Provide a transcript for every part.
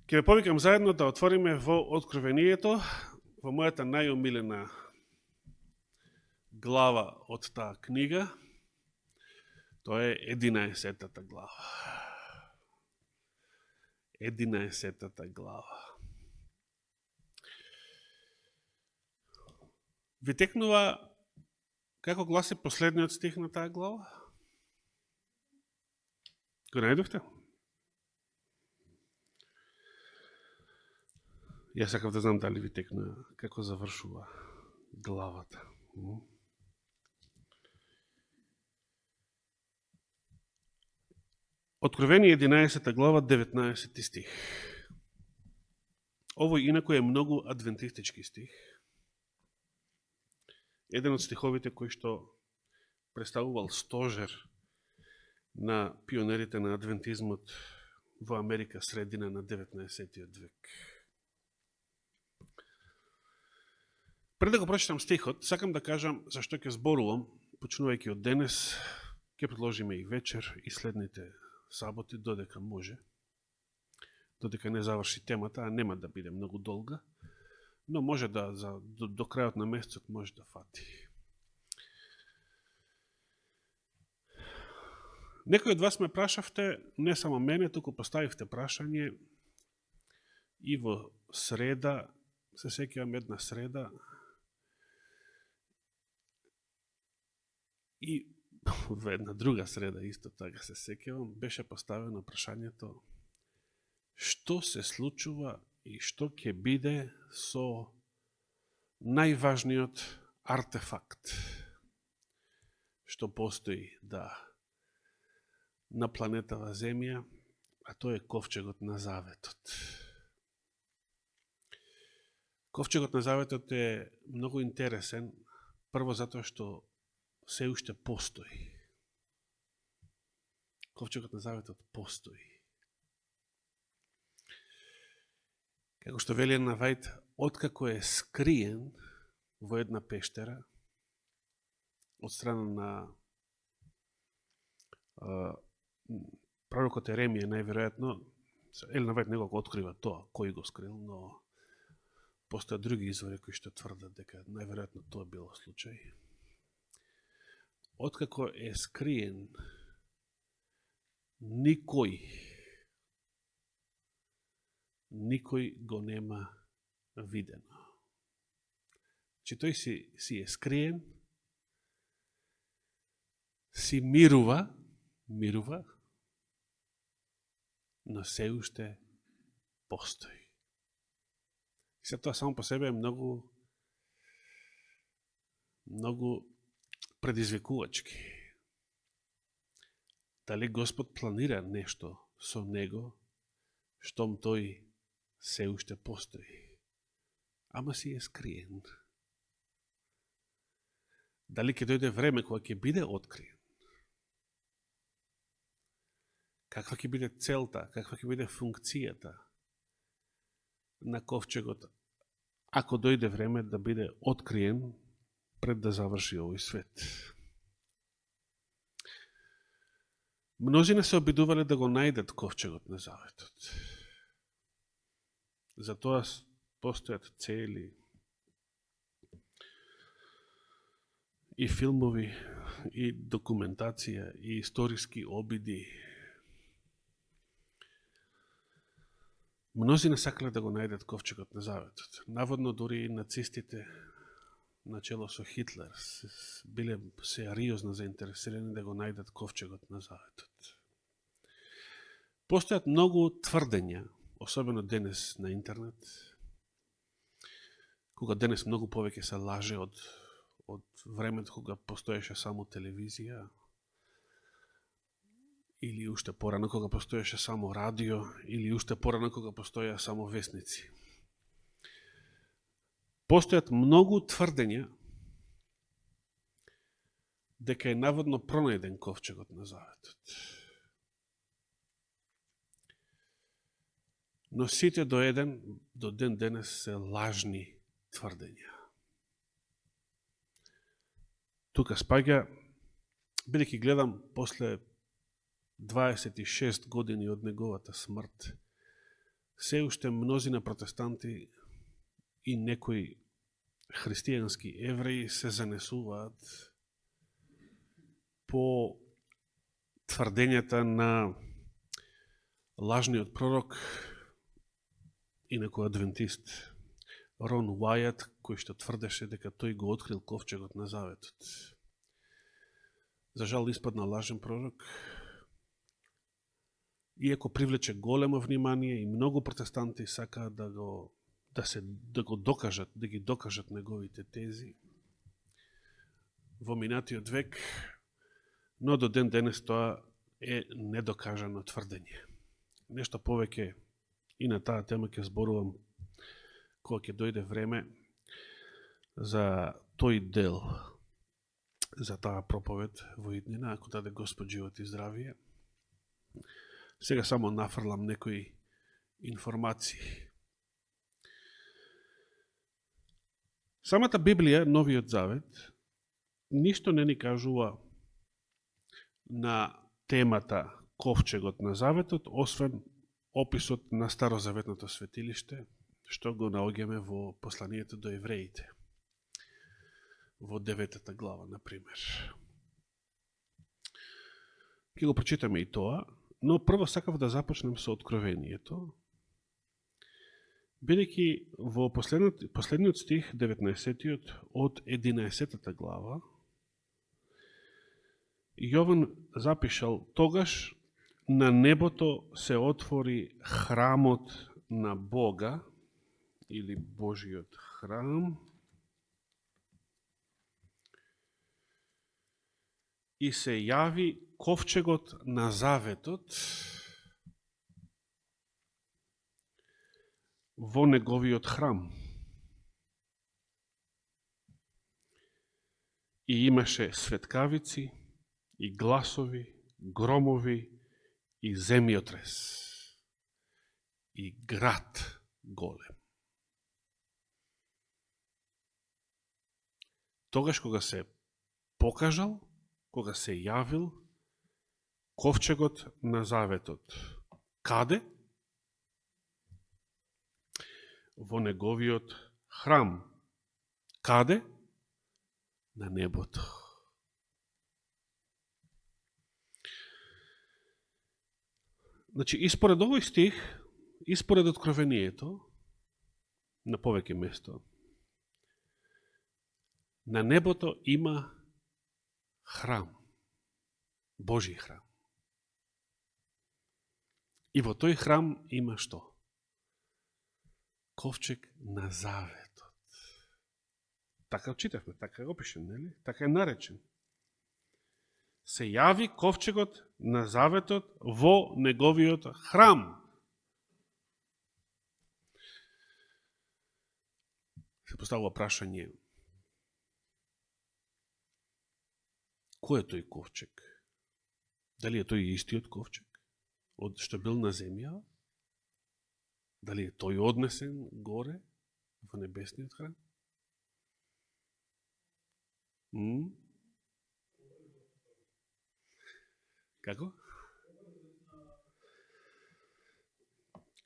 Ќе ве повикам заедно да отвориме во Откровението, во мојата најомилена глава од таа книга. Тоа е 11-тата глава. 11-тата глава. Ви текнува како гласи последниот стих на таа глава? Го најдовте? Јас сакав да знам дали ви текнува како завршува главата. Откровение 11 глава, 19 стих. Овој инако е многу адвентистички стих. Еден од стиховите кои што представувал стожер на пионерите на адвентизмот во Америка средина на 19. век. Пред да го прочитам стихот, сакам да кажам зашто ќе зборувам, почнувајќи од денес, ќе продолжиме и вечер и следните саботи, додека може, додека не заврши темата, а нема да биде многу долга, но може да до крајот на месецот може да фати. Некој од вас ме прашавте, не само мене, туку поставивте прашање и во среда, се сеќавам една среда, и во една друга среда исто така се сеќавам, беше поставено прашањето што се случува и што ќе биде со најважниот артефакт што постои на планетава Земја, а тоа е ковчегот на заветот. Ковчегот на заветот е многу интересен, прво затоа што се уште постои. Ковчегот на заветот постои. Како што вели на Вајд, откако е скриен во една пештера од страна на пророкот Еремија, најверојатно, Елена Вајд не го открива тоа, кој го скрил, но постојат други извори кои што тврдат дека најверојатно тоа било случај. Откако е скриен, никој го нема видено. Че тој си е скриен, си мирува, но се уште постои. И се тоа само по себе е многу предизвикувачки. Дали Господ планира нешто со него, штом тој се уште постои, ама си е скриен. Дали ќе дојде време кога ќе биде откриен? Каква ќе биде целта, каква ќе биде функцијата на ковчегот, ако дојде време да биде откриен пред да заврши овој свет? Мнозина се обидувале да го најдат ковчегот на заветот. Затоа постојат цели и филмови, и документација, и историски обиди. Мнозина сакале да го најдат ковчегот на заветот. Наводно дури и нацистите начело со Хитлер биле сериозно заинтересирани да го најдат ковчегот на заветот. Постојат многу тврдења, особено денес на интернет, кога денес многу повеќе се лаже од времето кога постоеше само телевизија, или уште порано кога постоеше само радио, или уште порано кога постоја само весници. Постојат многу тврдења дека е наводно пронајден ковчегот на заветот. Но сите до ден денес се лажни тврдења. Тука спаѓа, бидејќи гледам после 26 години од неговата смрт, се уште мнозина протестанти и некои христијански евреи се занесуваат по тврдењата на лажниот пророк, инаку адвентист Рон Уајат, кој што тврдеше дека тој го открил ковчегот на заветот. За жал испадна лажен пророк, иако привлече големо внимание и многу протестанти сакаат да го докажат, да ги докажат неговите тези во минатиот век, но до ден денес тоа е недокажано тврдење. Нешто повеќе и на таа тема ќе зборувам кога ќе дојде време за тој дел, за таа проповед во иднина, ако даде Господ живот и здравие. Сега само нафрлам некои информации. Самата Библија, Новиот Завет, ништо не ни кажува на темата ковчегот на Заветот, освен описот на Старозаветното светилиште, што го наоѓаме во посланието до евреите, во 9 глава, например. Ке го прочитаме и тоа, но прво сакав да започнем со Откровението, бидејќи во последниот стих, 19-тиот, од 11 глава, Јован запишал: тогаш на небото се отвори храмот на Бога, или Божиот храм, и се јави ковчегот на заветот во неговиот храм. И имаше светкавици, и гласови, громови, и земјотрес, и град голем. Тогаш кога се покажал, кога се јавил ковчегот на заветот. Каде? Во неговиот храм. Каде? На небото. Значи, испоред овој стих, испоред Откровението, на повеќе место, на небото има храм, Божи храм. И во тој храм има што? Ковчег на заветот. Така читавме, така го пишем, нели? Така е наречен. Се јави ковчегот на заветот во неговиот храм. Се поставува прашање: кој е тој ковчег? Дали е тој истиот ковчег од што бил на земја? Дали е тој однесен горе во небесниот храм? Како?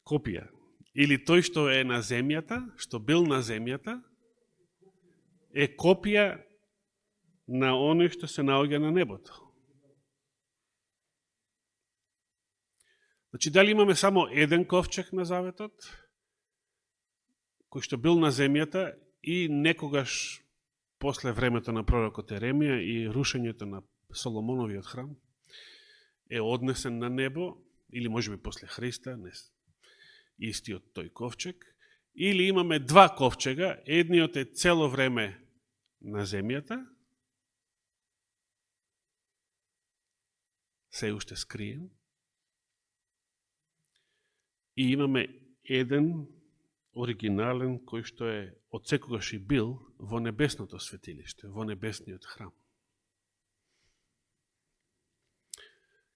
Копија. Или тој што е на земјата, што бил на земјата, е копија на оној што се наоѓа на небото. Значи, дали имаме само еден ковчег на заветот, кој што бил на земјата и некогаш после времето на пророкот Еремија и рушењето на Соломоновиот храм е однесен на небо, или можеби после Христа, не истиот тој ковчег, или имаме два ковчега, едниот е цело време на земјата, се уште скриен, и имаме еден оригинален кој што е од секогаш и бил во небесното светилиште, во небесниот храм.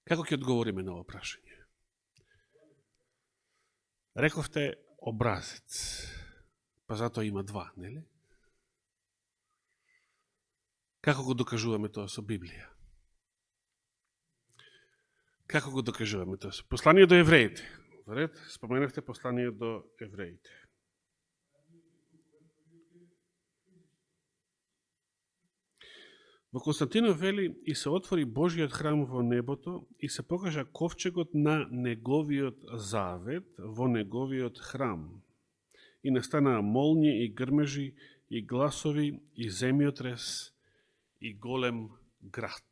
Како ќе одговориме на ова прашање? Рековте образец, па затоа има два, нели? Како го докажуваме тоа со Библија? Како го докажуваме тоа со послание до евреите? Во ред, споменавте послание до евреите. Во Константинов вели и се отвори Божиот храм во небото и се покажа ковчегот на неговиот завет во неговиот храм. И настанаа молњи и грмежи и гласови и земјотрес и голем град.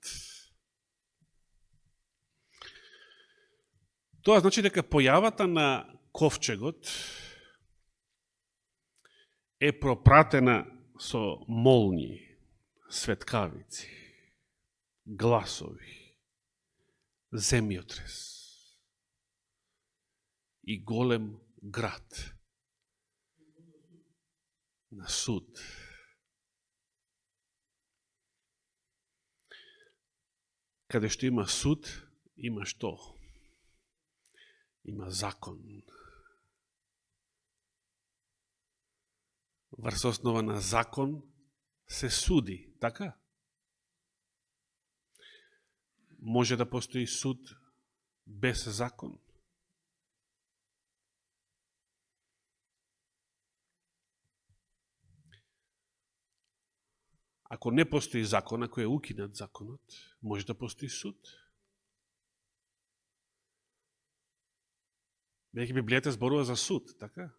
Тоа значи дека појавата на ковчегот е пропратена со молњи, светкавици, гласови, земјотрес и голем град на суд. Каде што има суд, има што? Има закон. Врз основа на закон се суди, така? Може да постои суд без закон? Ако не постои закон, ако е укинат законот, може да постои суд. Веќе Библијата зборува за суд, така?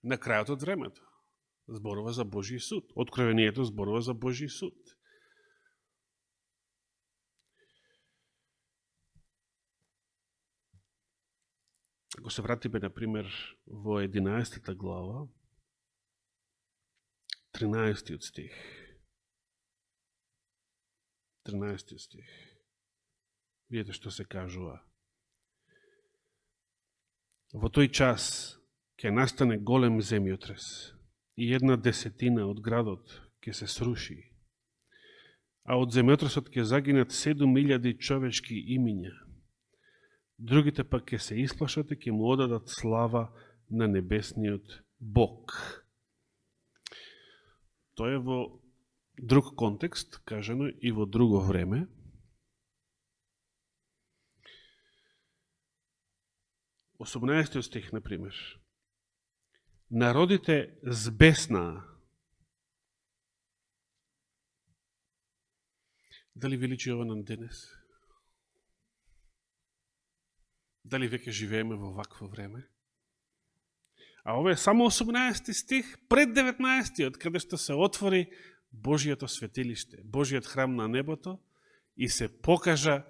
На крајот од времето. Зборува за Божи суд. Откровението зборува за Божи суд. Ако се вратиме, например, во 11 глава, 13 стих. 13 стих. Видите што се кажува. Во тој час ќе настане голем земјотрес и 1/10 од градот ќе се сруши, а од земјотресот ќе загинат 7000 човечки имиња. Другите пак ќе се исплашат и ќе му одадат слава на небесниот Бог. Тоа е во друг контекст, кажано и во друго време. Осумнаесетиот стих, например. Народите збеснаа. Дали величи ова нам денес? Дали веќе живееме во вакво време? А ова е само 18 стих пред 19-тиот, каде што се отвори Божиото светилиште, Божиот храм на небото и се покажа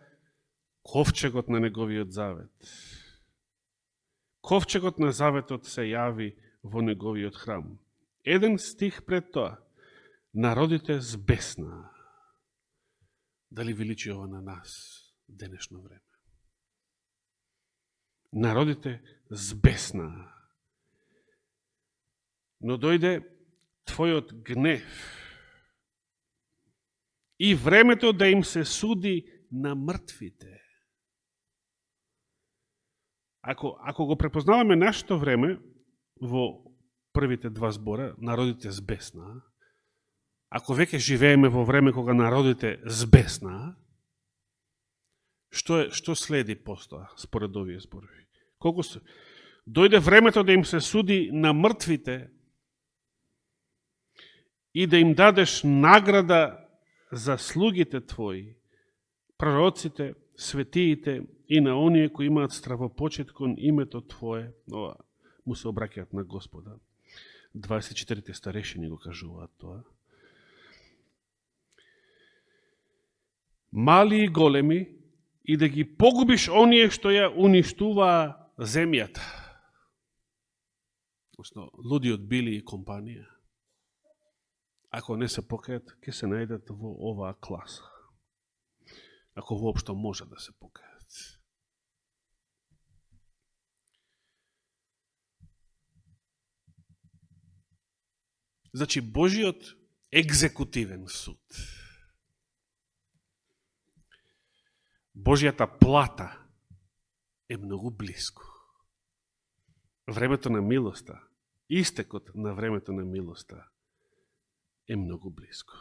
ковчегот на неговиот завет. Ковчегот на заветот се јави во неговиот храм. Еден стих пред тоа. Народите збеснаа. Дали величи ова на нас денешно време? Народите збеснаа. Но дојде твојот гнев и времето да им се суди на мртвите. Ако го препознаваме нашето време во првите два збора, народите збеснаа, ако веќе живееме во време кога народите збеснаа, што следи постоа според овие зборови? Дојде времето да им се суди на мртвите и да им дадеш награда за слугите твои, пророците, светиите и на оние кои имаат стравопочет кон името Твое. Ова му се обраќаат на Господа. 24 старешини го кажуваат тоа. Мали и големи, и да ги погубиш оние што ја уништуваа земјата. Луди од Били и компанија. Ако не се покајат, ќе се најдат во оваа класа. Ако воопшто може да се покајат. Значи, Божиот екзекутивен суд, Божијата плата е многу близко. Времето на милоста, истекот на времето на милоста е многу близко.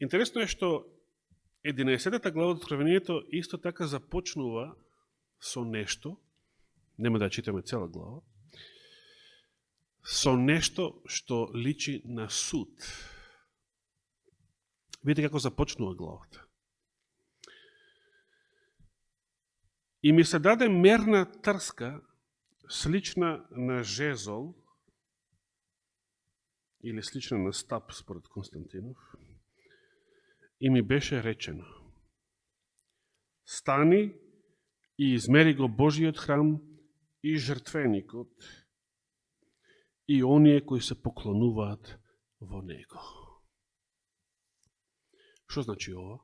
Интересно е што 11-та глава од Откровението исто така започнува со нешто, нема да читаме цела глава, со нешто што личи на суд. Видите како започнува главата. И ми се даде мерна трска, слична на жезол, или слична на стап, според Константинов, и ми беше речено: стани и измери го Божиот храм и жртвеникот и оние кои се поклонуваат во него. Што значи ова?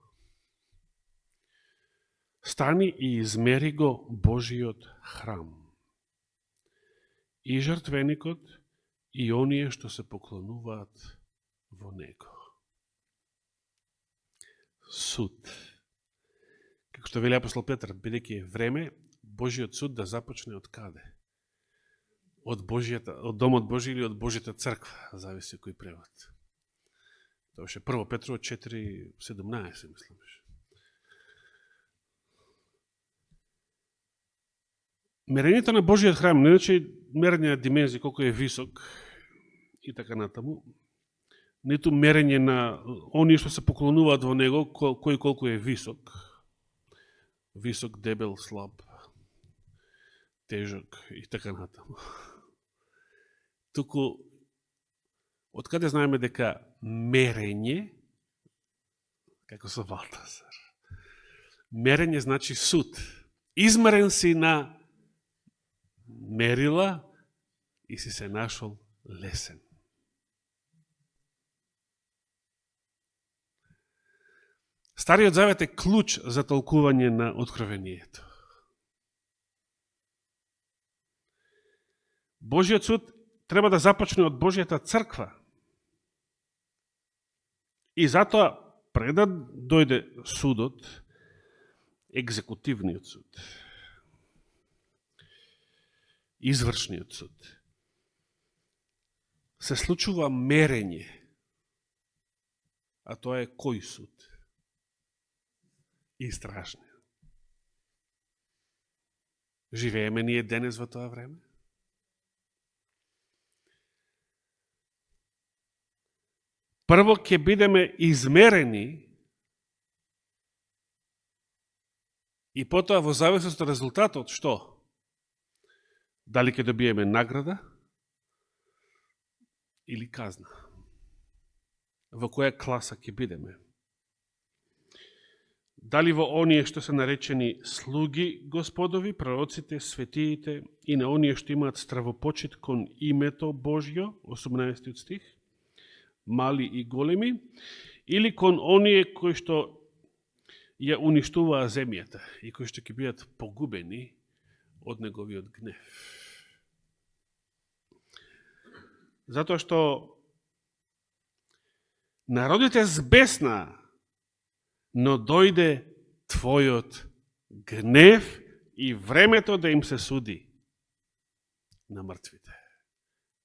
Стани и измери го Божиот храм и жртвеникот и оние што се поклонуваат во него. Суд. Како што вели апостол Петар, бидејќи е време Божиот суд да започне од каде? Од домот Божи или од Божјата црква, зависи кој превод. Тоа беше 1 Петрово 4:17, мислам. Мерењето на Божиот храм, не значи мерење на димензија колко е висок и така натаму, ниту мерење на оние што се поклонуваат во него, кој колку е висок. Висок, дебел, слаб, тежок и така натаму. Туку, од каде знаеме дека мерење, како со Валтазар, мерење значи суд. Измерен си на мерила и си се нашол лесен. Стариот завет е клуч за толкување на откровението. Божиот суд треба да започне од Божјата црква. И затоа, пред да дојде судот, екзекутивниот суд, извршниот суд, се случува мерење. А тоа е кој суд? Истражниот. Живееме ние денес во тоа време? Прво ќе бидеме измерени и потоа во зависност од резултатот, што? Дали ќе добиеме награда или казна? Во која класа ќе бидеме? Дали во оние што се наречени слуги Господови, пророците, светиите и на оние што имаат стравопочит кон името Божјо, 18 стих, мали и големи, или кон оние кои што ја уништуваа земјата и кои што ќе бидат погубени од неговиот гнев. Затоа што народите збеснаа, но дојде твојот гнев и времето да им се суди на мртвите.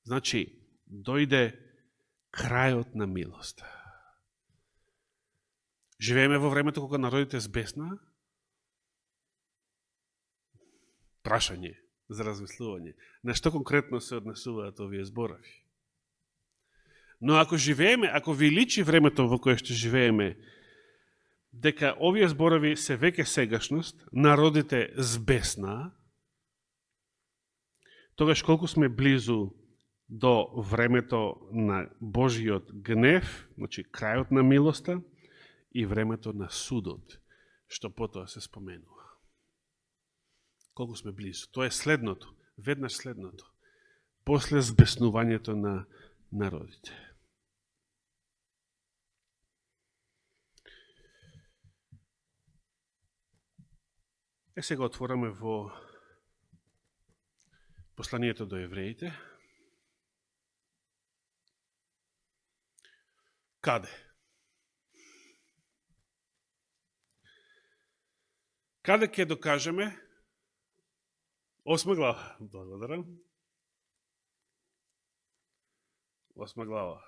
Значи, дојде крајот на милоста. Живееме во времето кога народите збеснаа? Прашање за размислување. На што конкретно се однесуваат овие зборови? Но ако живееме, ако ви личи времето во кое што живееме, дека овие зборови се веќе сегашност, народите збеснаа, тогаш колку сме близу до времето на Божиот гнев, значи крајот на милоста, и времето на судот, што потоа се споменува. Колку сме близу. Тоа е следното, веднаш следното, после збеснувањето на народите. Сега отвораме во посланието до евреите. Каде? Каде ќе докажеме? 8 глава. Благодарам. 8 глава.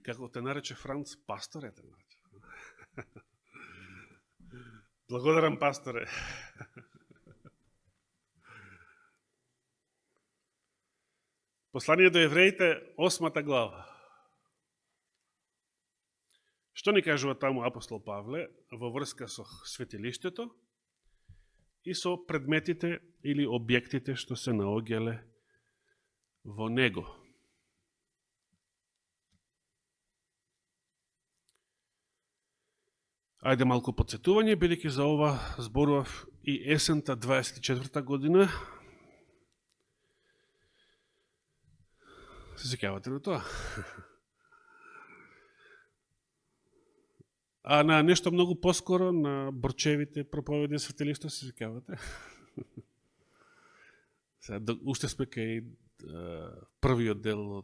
Како те нарече Франц, пасторе те нарече. Благодарам, пасторе. Послание до евреите, 8 глава. Што ни кажува таму апостол Павле во врска со светилиштето и со предметите или објектите што се наоѓале во него? Ајде малку подсетување, бидејќи за ова зборував и есента 24 година. Се сеќавате на тоа? А на нешто многу поскоро, на Борчевите проповеди светилишто, се сеќавате? Уште сме кај првиот дел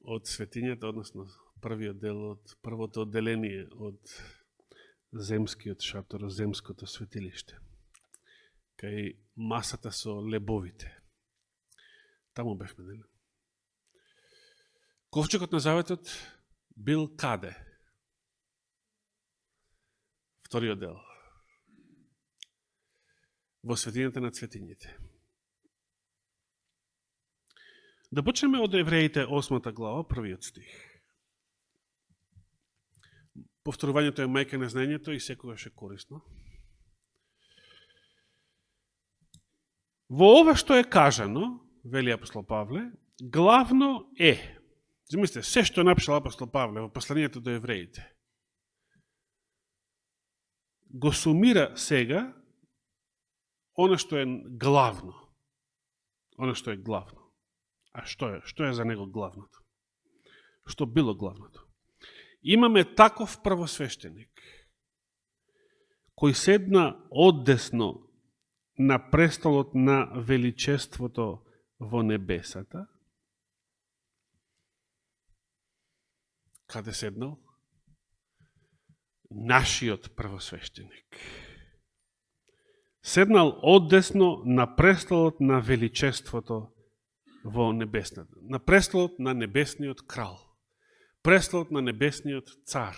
од светињата, односно првиот дел од првото одделение од земскиот шатор, земското светилиште. Кај масата со лебовите. Таму бевме, нели? Ковчегот на заветот бил каде? Вториот дел. Во светињата на светињите. Да почнеме од Евреите 8 глава, првиот стих. Повторувањето е мајка на знаењето и секогаш е корисно. Во ова што е кажано, вели апостол Павле, главно е. Замислите, се што напишал апостол Павле во посланието до евреите, го сумира сега она што е главно. Она што е главно. А што е? Што е за него главното? Што било главното? Имаме таков првосвещеник, кој седна оддесно на престолот на величеството во небесата. Каде седнал? Нашиот првосвещеник. Седнал оддесно на престолот на величеството во небесната. На престолот на небесниот крал. Престолот на небесниот цар.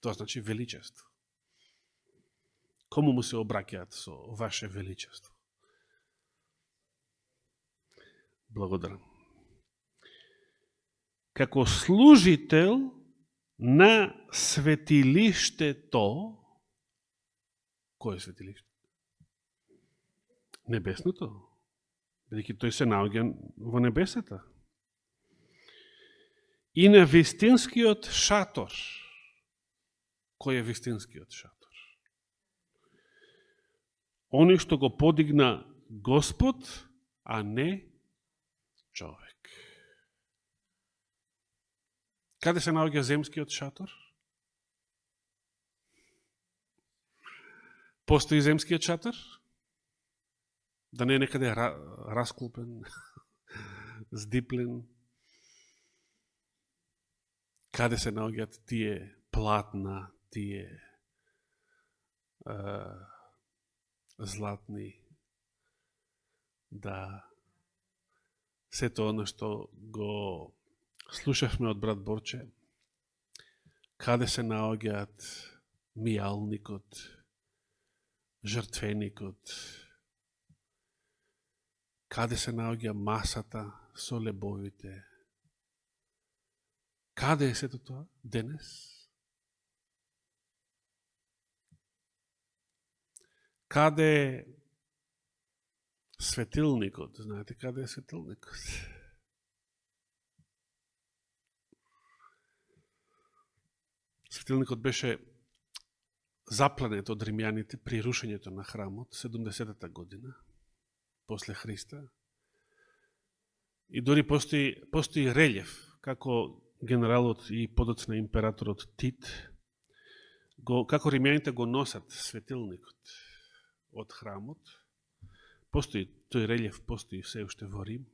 Тоа значи величество. Кому му се обраќаат со ваше величество? Благодарам. Како служител на светилиштето, кој е светилиште? Небесното. Бидејќи тој се наоѓа во небесата. И на вистинскиот шатор. Кој е вистинскиот шатор? Оној што го подигна Господ, а не човек. Каде се наоѓа земскиот шатор? Постои земскиот шатор? Да не е некаде расклупен, здиплен? Каде се наоѓаат тие платна, тие златни, да сето оно што го слушавме од брат Борче, каде се наоѓаат мијалникот, жртвеникот, каде се наоѓа масата со лебовите. Каде е сето тоа денес? Каде е светилникот? Знаете каде е светилникот? Светилникот беше запленет од римјаните при рушењето на храмот 70-та година после Христа. И дори постои релјеф како генералот и подоцна императорот Тит, како римјаните го носат светилникот од храмот. Постои тој релјеф, постои се уште во Рим.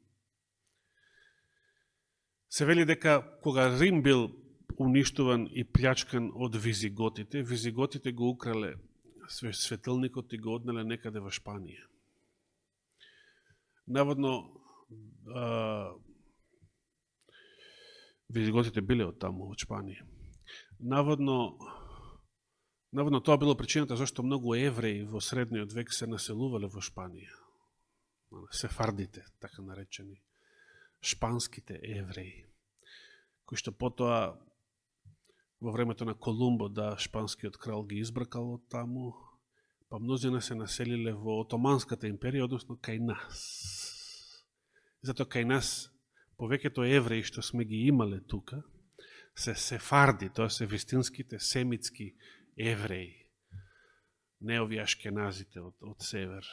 Се вели дека кога Рим бил уништуван и плячкан од визиготите, визиготите го украле светилникот и го однеле некаде во Шпанија. Наводно визиготите биле од таму, од Шпанија. Наводно тоа било причината зашто многу евреи во средниот век се населувале во Шпанија. Сефардите, така наречени, шпанските евреи, кои што потоа во времето на Колумбо, да, шпанскиот крал ги избракал од таму, па мнозина се населиле во Отоманската империја, односно кај нас. Затоа кај нас повеќето евреи што сме ги имале тука се сефарди, тоа се вистинските семитски евреи, не овие ашкеназите од север,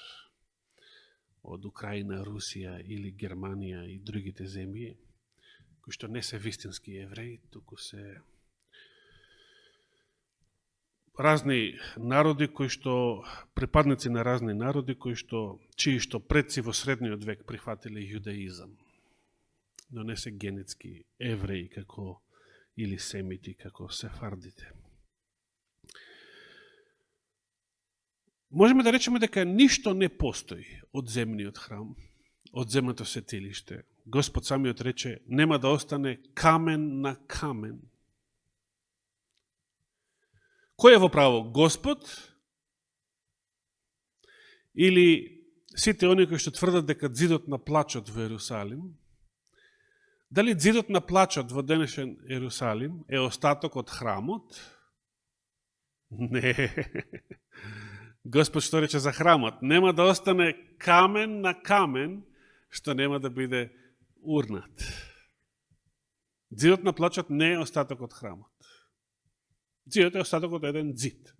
од Украина, Русија или Германија и другите земји, кои што не се вистински евреи, туку се разни народи кои што припадници на разни народи чии што предци во средниот век прифатиле јудаизам, но не се генетски евреи како или семити како сефардите. Можеме да речеме дека ништо не постои од земниот храм, од земното светилиште. Господ самиот рече, нема да остане камен на камен. Кој е во право? Господ или сите они кои што тврдат дека ѕидот на плачот во Ерусалим? Дали ѕидот на плачот во денешен Ерусалим е остаток од храмот? Не. Господ што рече за храмот? Нема да остане камен на камен што нема да биде урнат. Ѕидот на плачот не е остаток од храмот. Ձидот е остаток од еден ձид.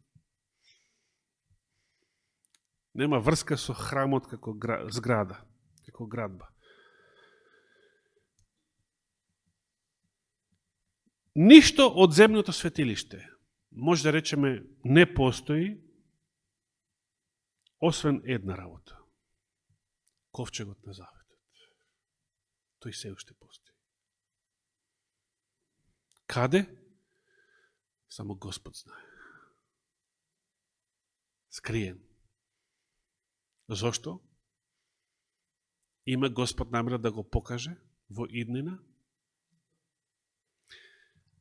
Нема врска со храмот како зграда, како градба. Ништо од земното светилиште, може да речеме, не постои, освен една работа. Ковчегот на заветот. Тој се уште постои. Каде? Само Господ знае. Скриен. Зошто? Има Господ намера да го покаже во иднина?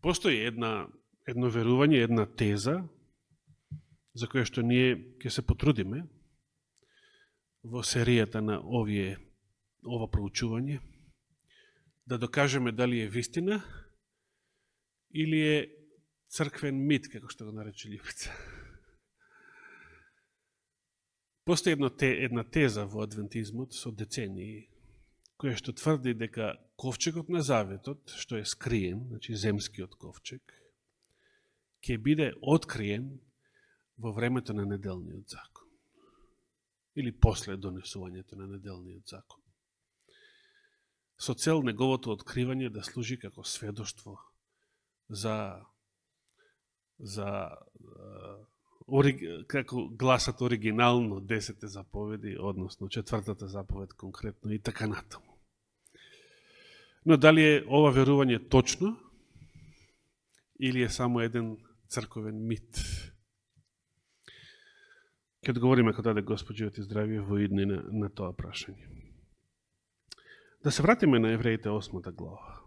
Постои едно верување, една теза, за која што ние ќе се потрудиме во серијата на ова проучување, да докажеме дали е вистина или е црквен мит, како што го нарече Љубица. Постои една теза во адвентизмот со децении, која што тврди дека ковчегот на заветот, што е скриен, значи земскиот ковчег, ќе биде откриен во времето на неделниот закон. Или после донесувањето на неделниот закон. Со цел неговото откривање да служи како сведоштво како гласат оригинално 10 заповеди, односно 4 заповед конкретно и така натаму. Но дали е ова верување точно или е само еден црковен мит? Ке одговориме кога даде Господ живот и здравие во иднина на тоа прашање. Да се вратиме на Евреите 8 глава.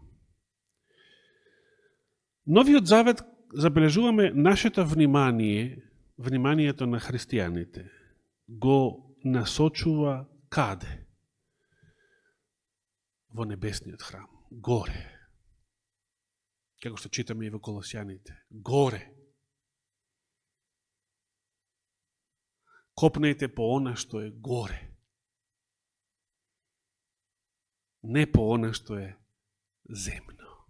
Новиот завет забележуваме нашето вниманието на христијаните го насочува каде? Во небесниот храм, горе. Како што читаме и во Колосјаните, горе. Копнејте по она што е горе. Не по она што е земно.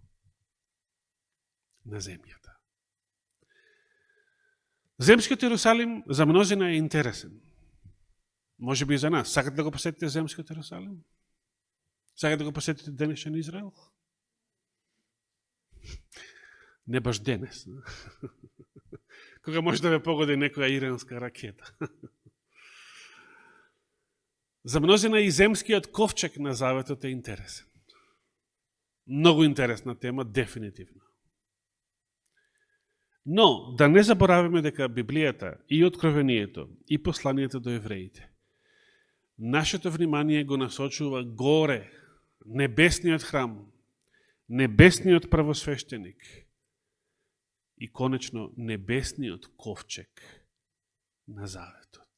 На земјата. Земскиот Ерусалим за мнозина е интересен. Може би и за нас. Сакате да го посетите земскиот Ерусалим? Сакате да го посетите денешен Израел? Не баш денес. Кога може да ве погоди некоја иранска ракета. За мнозина и земскиот ковчег на заветот е интересен. Многу интересна тема, дефинитивно. Но, да не забораваме дека Библијата и Откровението и посланието до евреите, нашето внимание го насочува горе, небесниот храм, небесниот првосвещеник и конечно небесниот ковчег на заветот.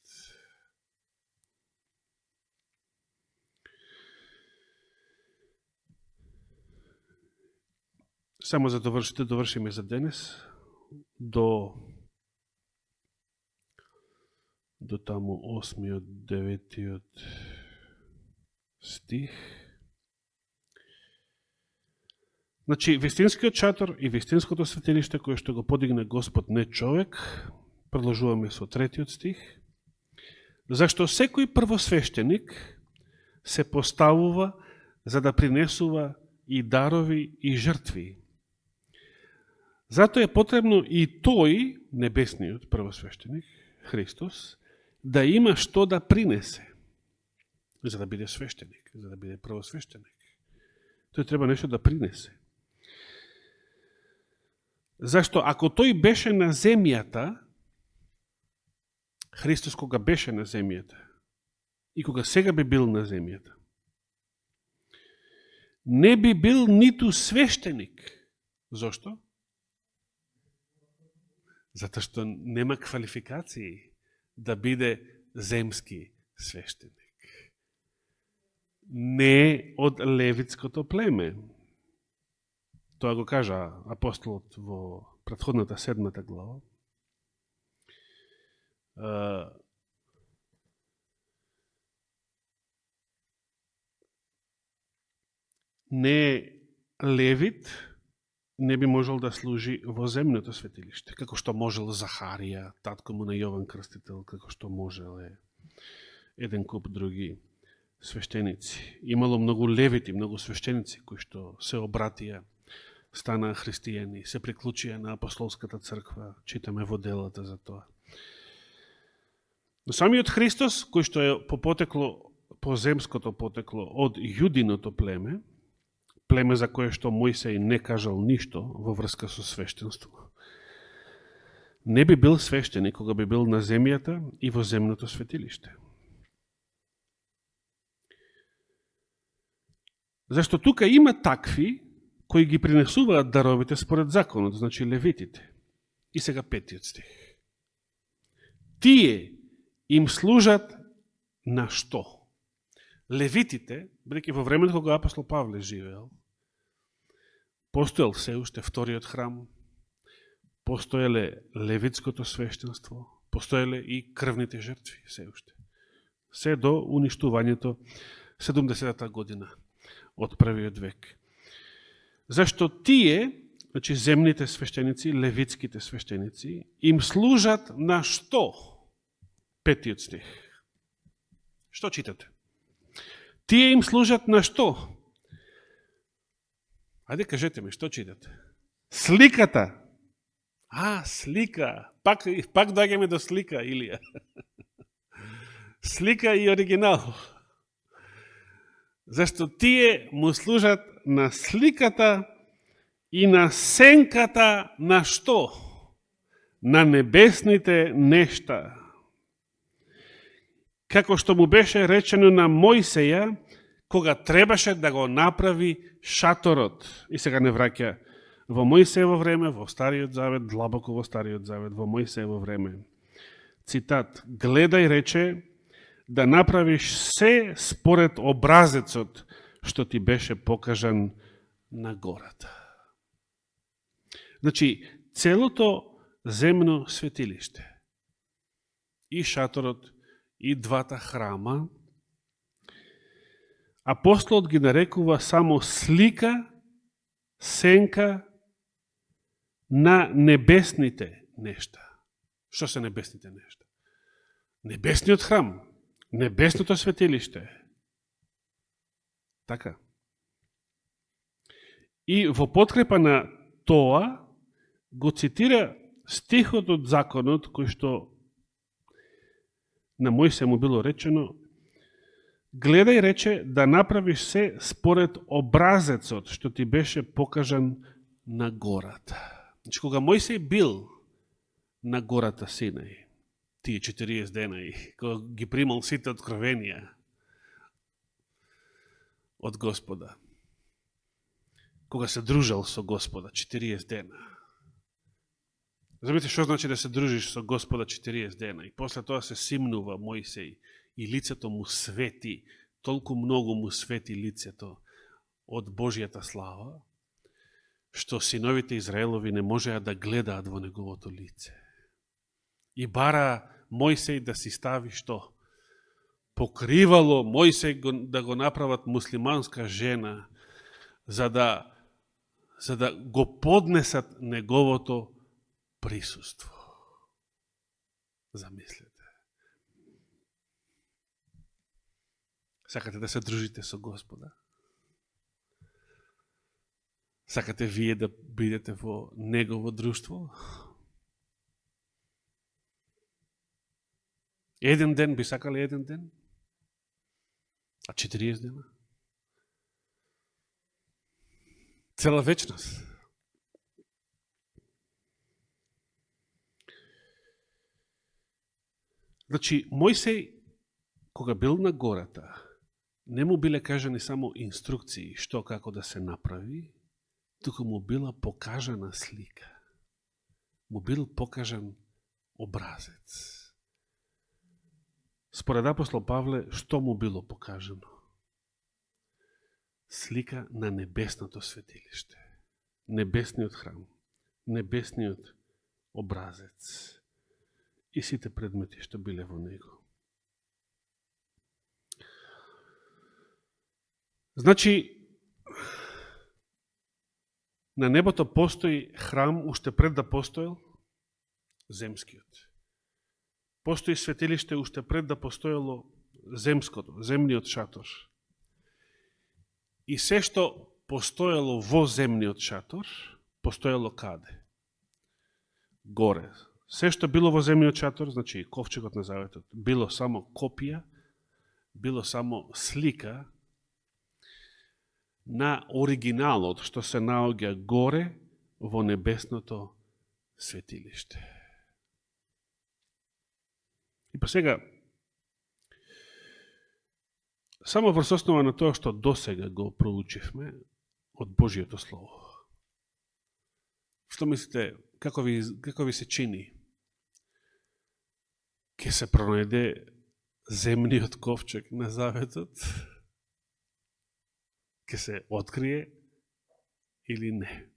Само за довршиме за денес до таму 8-иот, 9-иот стих. Значи, вистинскиот шатор и вистинското светилиште кое што го подигна Господ, не човек, продолжуваме со 3-иот стих, зашто секој првосвещеник се поставува за да принесува и дарови и жртви. Затоа е потребно и тој, небесниот првосвещеник, Христос, да има што да принесе, за да биде свещеник, за да биде првосвещеник. Тој треба нешто да принесе. Зашто ако тој беше на земјата, Христос кога беше на земјата и кога сега би бил на земјата, не би бил ниту свештеник. Зошто? Затоа што нема квалификации да биде земски свештеник. Не од левитското племе. Тоа го кажа апостолот во претходната 7 глава. Не левит не би можел да служи во земното светилиште, како што можел Захарија, татко му на Јован Крстител, како што можел еден куп други свештеници. Имало многу левити, многу свештеници кои што се обратија, станаа христијани, се приклучија на апостолската црква, читаме во делата за тоа. Но самиот Христос, кој што е по земското потекло од јудиното племе за кое што Мојсей не кажал ништо во врска со свештенство, не би бил свештеник кога би бил на земјата и во земното светилиште. Зашто тука има такви кои ги принесуваат даровите според законот, значи левитите. И сега 5-иот стих. Тие им служат на што? Левитите, бидејќи во времето кога апостол Павле живеел, постоел се уште вториот храм, постоеле левитското свештенство, постоеле и крвните жртви се уште. Се до уништувањето 70-та година од првиот век. Зашто тие, значи земните свештеници, левитските свештеници, им служат на што? 5-иот стих. Што читате? Тие им служат на што? Ајде кажете ми, што читате? Сликата. Слика. Пак доаѓаме до слика, Илија. Слика и оригинал. Зашто тие му служат на сликата и на сенката на што? На небесните нешта. Како што му беше речено на Мојсеја, кога требаше да го направи шаторот. И сега не враќа во Мојсеево време, во Стариот Завет, длабоко во Стариот Завет, во Мојсеево време. Цитат: гледај, рече, да направиш се според образецот што ти беше покажан на гората. Значи, целото земно светилиште и шаторот и двата храма, апостолот ги нарекува само слика, сенка на небесните нешта. Што се небесните нешта? Небесниот храм, небесното светилиште. Така. И во подкрепа на тоа го цитира стихот од законот кој што на Мојсе му било речено: гледај, рече, да направиш се според образецот што ти беше покажан на гората. Значи, кога Мојсей бил на гората Синај, тие 40 дена и кога ги примал сите откровенија од Господа, кога се дружал со Господа 40 дена. Замислите што значи да се дружиш со Господа 40 дена и после тоа се симнува Мојсей и лицето му свети, толку многу му свети лицето од Божијата слава, што синовите Израелови не можеа да гледаат во неговото лице. И бара Мојсей да си стави што? Покривало Мојсей да го направат муслиманска жена, за да го поднесат неговото присуство. Замислете. Сакате да се дружите со Господа? Сакате вие да бидете во негово друштво? Еден ден би сакали еден ден? А 40 дена? Цела вечност. Значи, Мојсей, кога бил на гората, не му биле кажани само инструкции што како да се направи, туку му била покажана слика. Му бил покажан образец. Според апостол Павле, што му било покажано? Слика на небесното светилиште, небесниот храм, небесниот образец и сите предмети што биле во него. Значи, на небото постои храм уште пред да постоел земскиот. Постои светилиште уште пред да постоело земското, земниот шатор. И се што постоело во земниот шатор, постоело каде? Горе. Се што било во земниот шатор, значи ковчегот на заветот, било само копија, било само слика на оригиналот што се наоѓа горе во небесното светилиште. И па сега, само врз основа на тоа што досега го проучивме од Божиото Слово. Што мислите, како ви се чини? Ке се пронајде земниот ковчег на заветот? Ке се открие или не?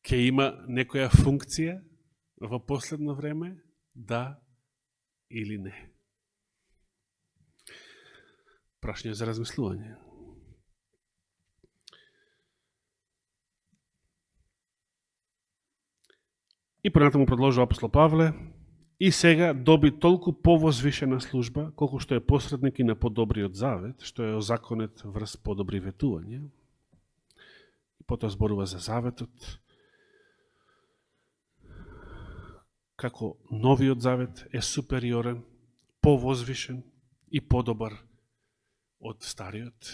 Ке има некоја функција во последно време? Да или не? Прашање за размислување. И понатаму продолжува апостол Павле, и сега доби толку повозвишена служба, колку што е посредник и на подобриот завет, што е озаконет врз подобри ветување. И потоа зборува за заветот, како новиот завет е супериорен, повозвишен и подобар од стариот.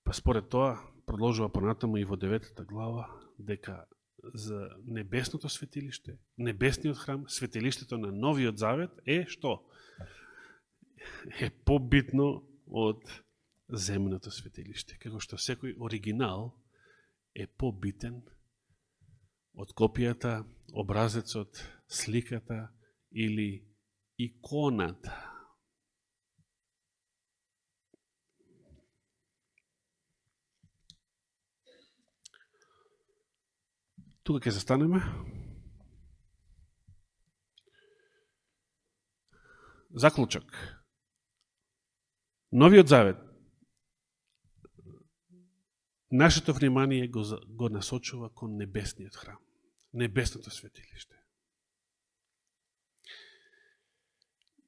Па според тоа, продолжува понатаму и во 9 глава, дека за небесното светилиште, небесниот храм, светилиштето на новиот завет е што? Е побитно од земното светилиште. Како што секој оригинал е побитен од копијата, образецот, сликата или иконата. Тука ќе застанеме. Заклучок. Новиот завет. Нашето внимание го насочува кон небесниот храм, небесното светилиште.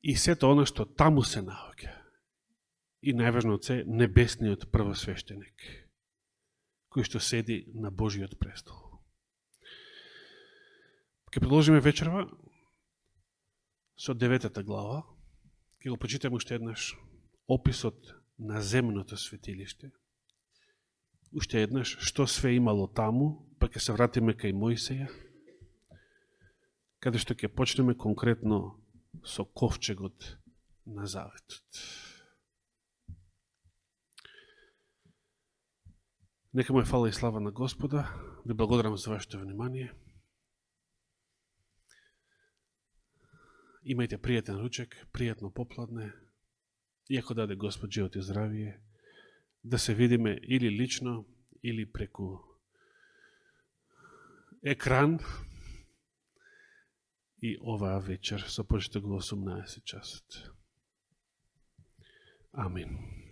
И сето оно што таму се наоѓа. И најважно од се, небесниот првосвештеник, кој што седи на Божиот престол. Ке продолжиме вечерва со 9 глава. Ке го почитаме уште еднаш описот на земното светилиште. Уште еднаш што све имало таму, па ке се вратиме кај Мојсеја, каде што ке почнеме конкретно со ковчегот на заветот. Нека му е фала и слава на Господа. Ви благодарам за вашето внимание. Имајте пријатен ручек, пријатно попладне. Иако даде Господ живот и здравие, да се видиме или лично, или преку екран и оваа вечер со почеток во 18 часот. Амин.